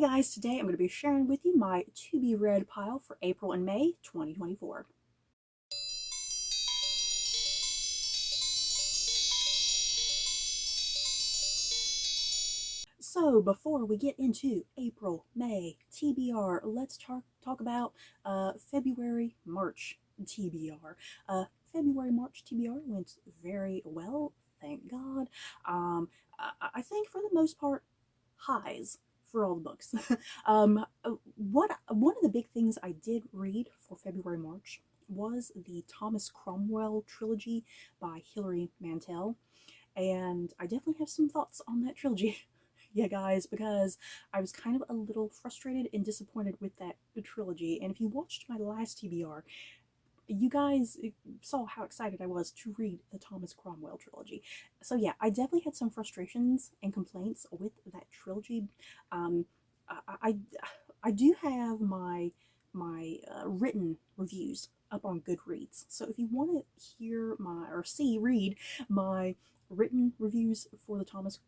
Hey guys, today I'm going to be sharing with you my to-be-read pile for April and May 2024. So before we get into April, May, TBR, let's talk about February, March TBR. February, March TBR went very well, thank God. I think for the most part, highs for all the books. One of the big things I did read for February, March was the Thomas Cromwell trilogy by Hilary Mantel, and I definitely have some thoughts on that trilogy. Yeah, guys, because I was kind of a little frustrated and disappointed with that trilogy. And if you watched my last TBR, you guys saw how excited I was to read the Thomas Cromwell trilogy. So yeah, I definitely had some frustrations and complaints with that trilogy. Um, I, I do have my written reviews up on Goodreads. So if you want to hear read my written reviews for the Thomas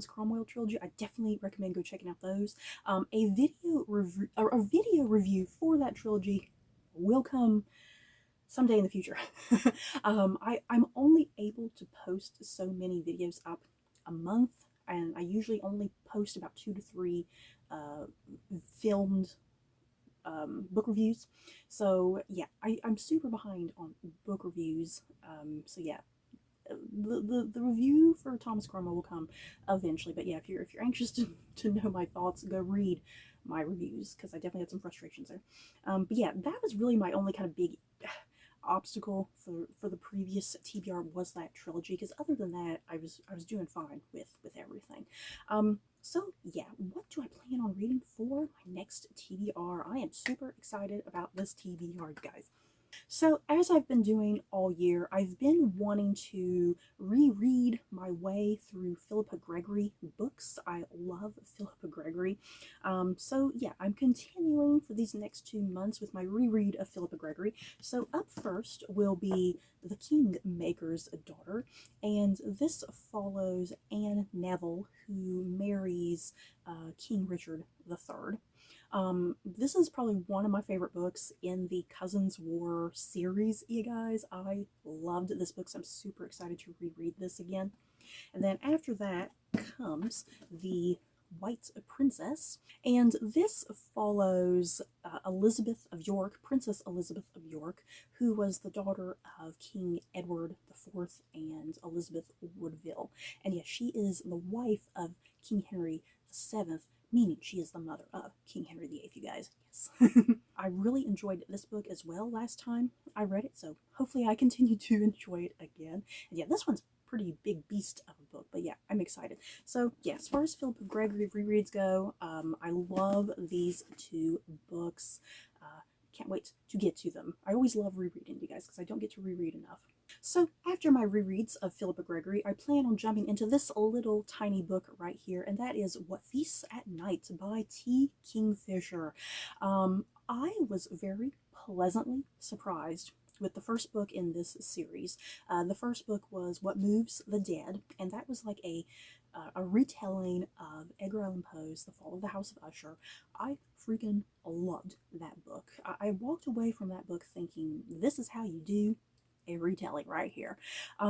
Cromwell trilogy, I definitely recommend go checking out those. A video review for that trilogy will come someday in the future. I'm only able to post so many videos up a month, and I usually only post about 2 to 3 filmed book reviews. So yeah, I'm super behind on book reviews. So yeah, the review for Thomas Cromwell will come eventually. But yeah, if you're anxious to know my thoughts, go read my reviews, because I definitely had some frustrations there. But yeah, that was really my only kind of big obstacle for the previous TBR, was that trilogy, because other than that, I was doing fine with everything. So yeah, what do I plan on reading for my next TBR? I am super excited about this TBR, guys. So, as I've been doing all year, I've been wanting to reread my way through Philippa Gregory books. I love Philippa Gregory. So, yeah, I'm continuing for these next 2 months with my reread of Philippa Gregory. So, up first will be The Kingmaker's Daughter, and this follows Anne Neville, who marries King Richard III. This is probably one of my favorite books in the Cousins War series, you guys. I loved this book, so I'm super excited to reread this again. And then after that comes The White Princess, and this follows Elizabeth of York, Princess Elizabeth of York, who was the daughter of King Edward IV and Elizabeth Woodville. And yes, she is the wife of King Henry VII, meaning she is the mother of King Henry VIII, you guys. Yes. I really enjoyed this book as well last time I read it, so hopefully I continue to enjoy it again. And yeah, this one's pretty big beast of a book, but yeah, I'm excited. So yeah, as far as Philippa Gregory rereads go, I love these 2 books. Can't wait to get to them. I always love rereading, you guys, because I don't get to reread enough. So after my rereads of Philippa Gregory, I plan on jumping into this little tiny book right here, and that is What Feasts at Night by T. Kingfisher. I was very pleasantly surprised with the first book in this series. The first book was What Moves the Dead, and that was like a retelling of Edgar Allan Poe's The Fall of the House of Usher. I freaking loved that book. I walked away from that book thinking, this is how you do a retelling right here.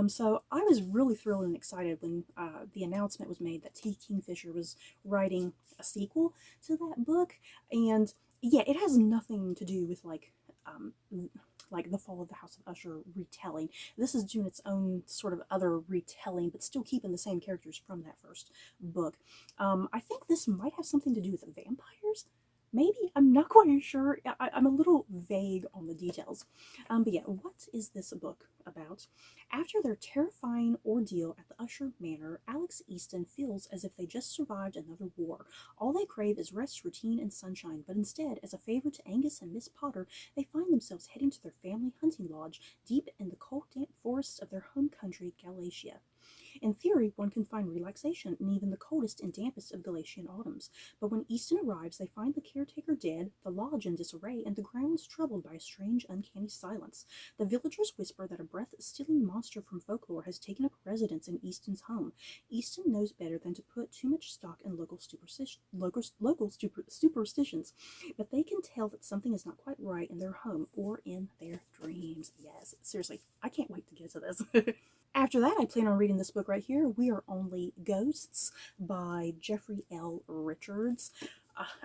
So I was really thrilled and excited when the announcement was made that T. Kingfisher was writing a sequel to that book. And yeah, it has nothing to do with like The Fall of the House of Usher retelling. This is doing its own sort of other retelling, but still keeping the same characters from that first book. I think this might have something to do with vampires. Maybe? I'm not quite sure. I'm a little vague on the details. But yeah, what is this book about? After their terrifying ordeal at the Usher Manor, Alex Easton feels as if they just survived another war. All they crave is rest, routine, and sunshine, but instead, as a favor to Angus and Miss Potter, they find themselves heading to their family hunting lodge deep in the cold, damp forests of their home country, Galatia. In theory, one can find relaxation in even the coldest and dampest of Galatian autumns, but when Easton arrives, they find the caretaker dead, the lodge in disarray, and the grounds troubled by a strange, uncanny silence. The villagers whisper that a breath-stealing monster from folklore has taken up residence in Easton's home. Easton knows better than to put too much stock in local superstitions, but they can tell that something is not quite right in their home or in their dreams. Yes, seriously, I can't wait to get to this. After that, I plan on reading this book right here, We Are Only Ghosts by Jeffrey L. Richards.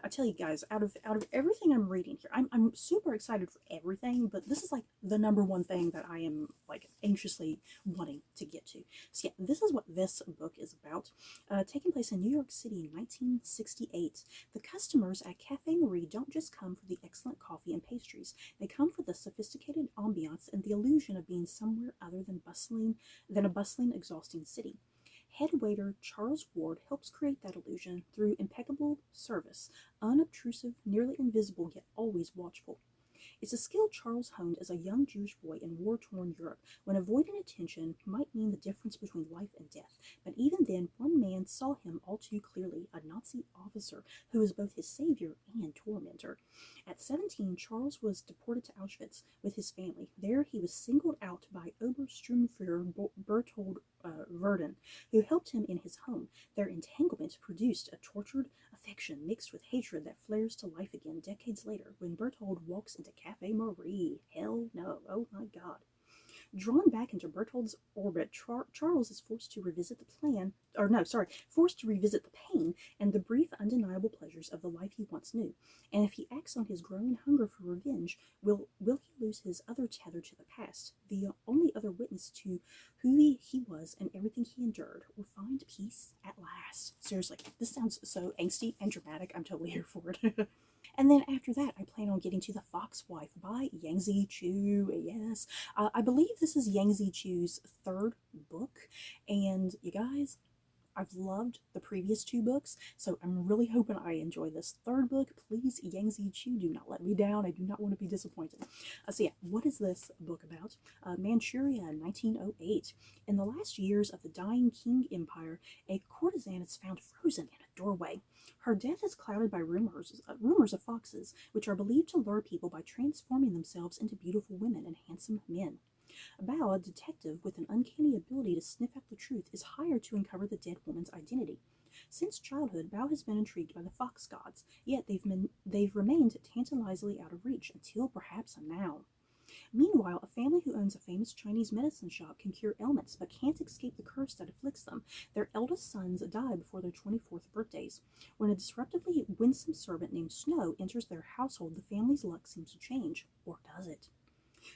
I tell you guys, out of everything I'm reading here, I'm super excited for everything, but this is like the number one thing that I am like anxiously wanting to get to. So yeah, this is what this book is about. Taking place in New York City in 1968. The customers at Cafe Marie don't just come for the excellent coffee and pastries. They come for the sophisticated ambiance and the illusion of being somewhere other than a bustling, exhausting city. Head waiter Charles Ward helps create that illusion through impeccable service, unobtrusive, nearly invisible, yet always watchful. It's a skill Charles honed as a young Jewish boy in war-torn Europe, when avoiding attention might mean the difference between life and death. But even then, one man saw him all too clearly, a Nazi officer who was both his savior and tormentor. At 17, Charles was deported to Auschwitz with his family. There he was singled out by Obersturmführer Berthold Verden, who helped him in his home. Their entanglement produced a tortured affection mixed with hatred that flares to life again decades later when Berthold walks into Cafe Marie. Hell no. Oh my god. Drawn back into Berthold's orbit, Charles is forced to revisit forced to revisit the pain and the brief, undeniable pleasures of the life he once knew. And if he acts on his growing hunger for revenge, will he lose his other tether to the past, the only other witness to who he was and everything he endured, or find peace at last? Seriously, this sounds so angsty and dramatic. I'm totally here for it. And then after that, I plan on getting to The Fox Wife by Yangzi Chu. Yes, I believe this is Yangzi Chu's third book. And you guys, I've loved the previous two books, so I'm really hoping I enjoy this third book. Please, Yangzi Chu, do not let me down. I do not want to be disappointed. So yeah, what is this book about? Manchuria, 1908. In the last years of the dying Qing Empire, a courtesan is found frozen in a doorway. Her death is clouded by rumors of foxes, which are believed to lure people by transforming themselves into beautiful women and handsome men. Bao, a detective with an uncanny ability to sniff out the truth, is hired to uncover the dead woman's identity. Since childhood, Bao has been intrigued by the fox gods, yet they've remained tantalizingly out of reach until perhaps now. Meanwhile, a family who owns a famous Chinese medicine shop can cure ailments but can't escape the curse that afflicts them. Their eldest sons die before their 24th birthdays. When a disruptively winsome servant named Snow enters their household, the family's luck seems to change. Or does it?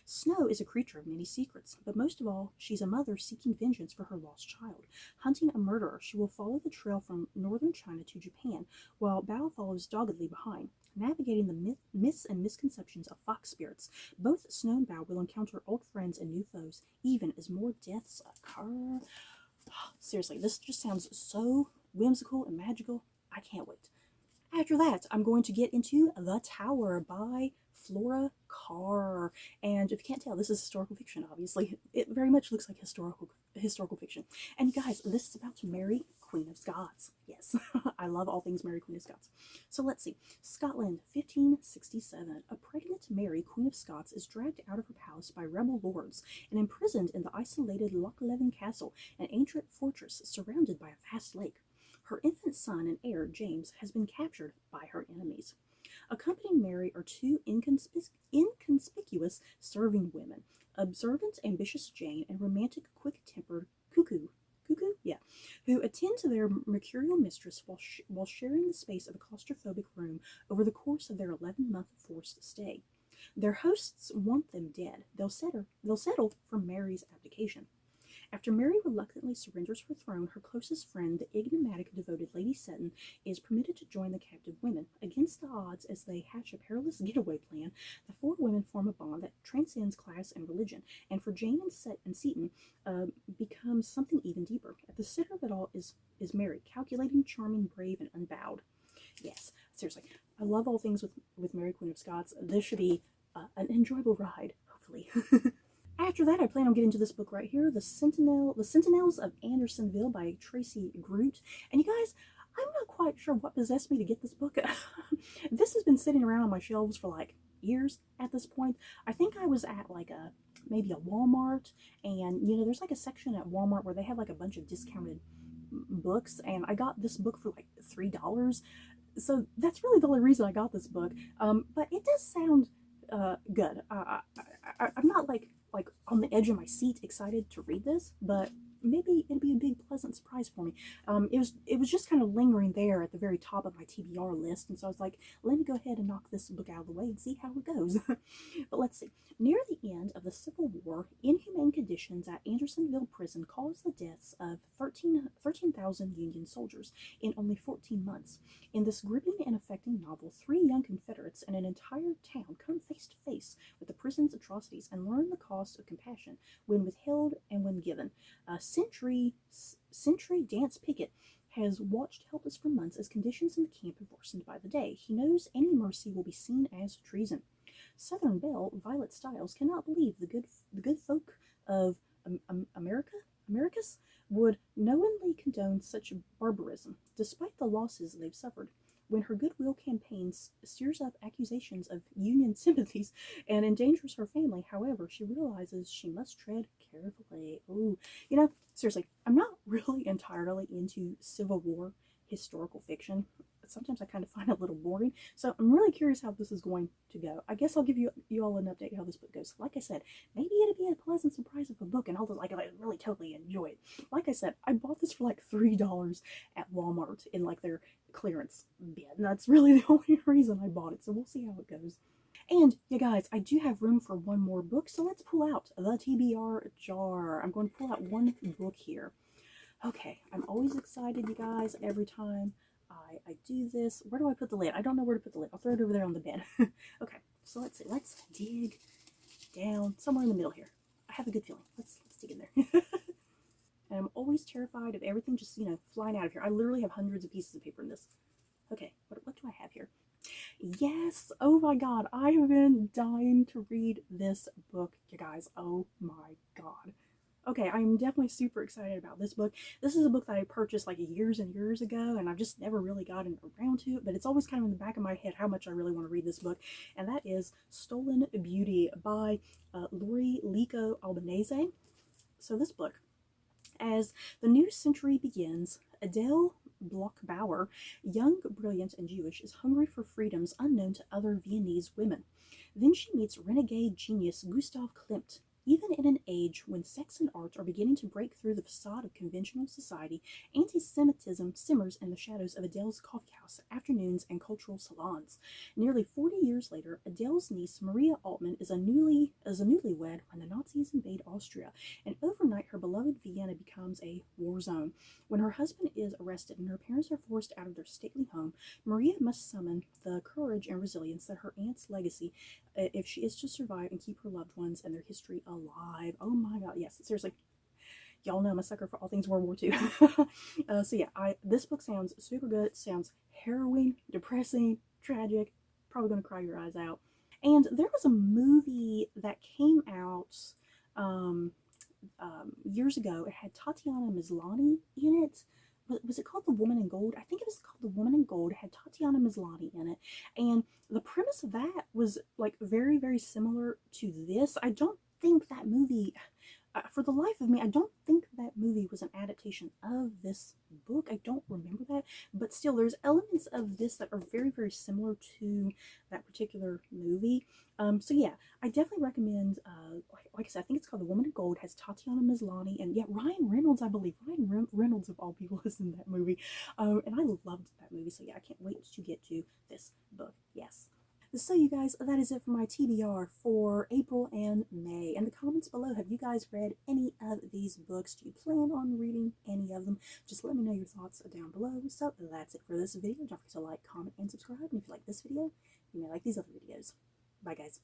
Snow is a creature of many secrets, but most of all, she's a mother seeking vengeance for her lost child. Hunting a murderer, she will follow the trail from northern China to Japan, while Bao follows doggedly behind. Navigating the myths and misconceptions of fox spirits, both Snow and Bao will encounter old friends and new foes, even as more deaths occur. Seriously, this just sounds so whimsical and magical. I can't wait. After that, I'm going to get into The Tower by Flora Carr. And if you can't tell, this is historical fiction, obviously. It very much looks like historical fiction. And guys, this is about Mary, Queen of Scots. Yes, I love all things Mary, Queen of Scots. So let's see. Scotland, 1567. A pregnant Mary, Queen of Scots, is dragged out of her palace by rebel lords and imprisoned in the isolated Loch Leven Castle, an ancient fortress surrounded by a vast lake. Her infant son and heir, James, has been captured by her enemies. Accompanying Mary are two inconspicuous serving women, observant, ambitious Jane and romantic, quick-tempered Cuckoo, who attend to their mercurial mistress while sharing the space of a claustrophobic room over the course of their 11-month forced stay. Their hosts want them dead. They'll settle for Mary's abdication. After Mary reluctantly surrenders her throne, her closest friend, the enigmatic, devoted Lady Seton, is permitted to join the captive women. Against the odds, as they hatch a perilous getaway plan, the four women form a bond that transcends class and religion, and for Jane and Seton, becomes something even deeper. At the center of it all is Mary, calculating, charming, brave, and unbowed. Yes, seriously, I love all things with Mary, Queen of Scots. This should be an enjoyable ride, hopefully. After that, I plan on getting to this book right here, The Sentinels of Andersonville by Tracy Groot. And you guys, I'm not quite sure what possessed me to get this book. This has been sitting around on my shelves for like years at this point. I think I was at like maybe a Walmart, and you know, there's like a section at Walmart where they have like a bunch of discounted books, and I got this book for like $3. So that's really the only reason I got this book. But it does sound good. I'm not like on the edge of my seat excited to read this, but maybe it'd be a big pleasant surprise for me. It was just kind of lingering there at the very top of my TBR list, and so I was like, let me go ahead and knock this book out of the way and see how it goes. But let's see. Near the end of the Civil War, inhumane conditions at Andersonville prison caused the deaths of 13,000 Union soldiers in only 14 months. In this gripping and affecting novel, 3 young Confederates and an entire town come face to face with the prison's atrocities and learn the cost of compassion when withheld and when given. Century Dance Pickett has watched helpless for months as conditions in the camp have worsened by the day. He knows any mercy will be seen as treason. Southern belle Violet Stiles cannot believe the good folk of Americus would knowingly condone such barbarism, despite the losses they've suffered. When her goodwill campaign stirs up accusations of Union sympathies and endangers her family, however, she realizes she must tread carefully. Ooh, you know, seriously, I'm not really entirely into Civil War historical fiction. Sometimes I kind of find it a little boring, so I'm really curious how this is going to go. I guess I'll give you all an update how this book goes. Like I said, maybe it'll be a pleasant surprise of a book, and I'll just, like, I really totally enjoy it. Like I said, I bought this for like $3 at Walmart in like their clearance bin. That's really the only reason I bought it, so we'll see how it goes. And you guys, I do have room for one more book, so let's pull out the TBR jar. I'm going to pull out one book here. Okay, I'm always excited, you guys, every time I do this. Where do I put the lid? I don't know where to put the lid. I'll throw it over there on the bed. Okay, so let's see. Let's dig down somewhere in the middle here. I have a good feeling. Let's dig in there. And I'm always terrified of everything just, you know, flying out of here. I literally have hundreds of pieces of paper in this. Okay, what do I have here? Yes! Oh my god, I have been dying to read this book, you guys. Oh my god. Okay, I'm definitely super excited about this book. This is a book that I purchased like years and years ago, and I've just never really gotten around to it, but it's always kind of in the back of my head how much I really want to read this book, and that is Stolen Beauty by Lori Lico Albanese. So this book, as the new century begins, Adele Bloch-Bauer, young, brilliant, and Jewish, is hungry for freedoms unknown to other Viennese women. Then she meets renegade genius Gustav Klimt. Even in an age when sex and art are beginning to break through the facade of conventional society, anti-Semitism simmers in the shadows of Adele's coffee house, afternoons, and cultural salons. Nearly 40 years later, Adele's niece Maria Altmann is a newlywed when the Nazis invade Austria, and overnight her beloved Vienna becomes a war zone. When her husband is arrested and her parents are forced out of their stately home, Maria must summon the courage and resilience that her aunt's legacy if she is to survive and keep her loved ones and their history alive. Oh my god, yes, seriously. Y'all know I'm a sucker for all things World War II. So yeah, this book sounds super good. It sounds harrowing, depressing, tragic. Probably gonna cry your eyes out. And there was a movie that came out years ago. It had Tatiana Maslany in it. Was it called The Woman in Gold? I think it was called The Woman in Gold. It had Tatiana Maslany in it. And the premise of that was like very, very similar to this. I don't think that movie, for the life of me, I don't think that movie was an adaptation of this book. I don't remember that. But still, there's elements of this that are very, very similar to that particular movie. So yeah, I definitely recommend, like I said, I think it's called The Woman in Gold. It has Tatiana Maslany, and yeah, Ryan Reynolds, I believe. Ryan Reynolds, of all people, is in that movie. And I loved that movie, so yeah, I can't wait to get to this book. Yes. So you guys, that is it for my TBR for April and May. In the comments below, have you guys read any of these books? Do you plan on reading any of them? Just let me know your thoughts down below. So that's it for this video. Don't forget to like, comment, and subscribe. And if you like this video, you may like these other videos. Bye guys.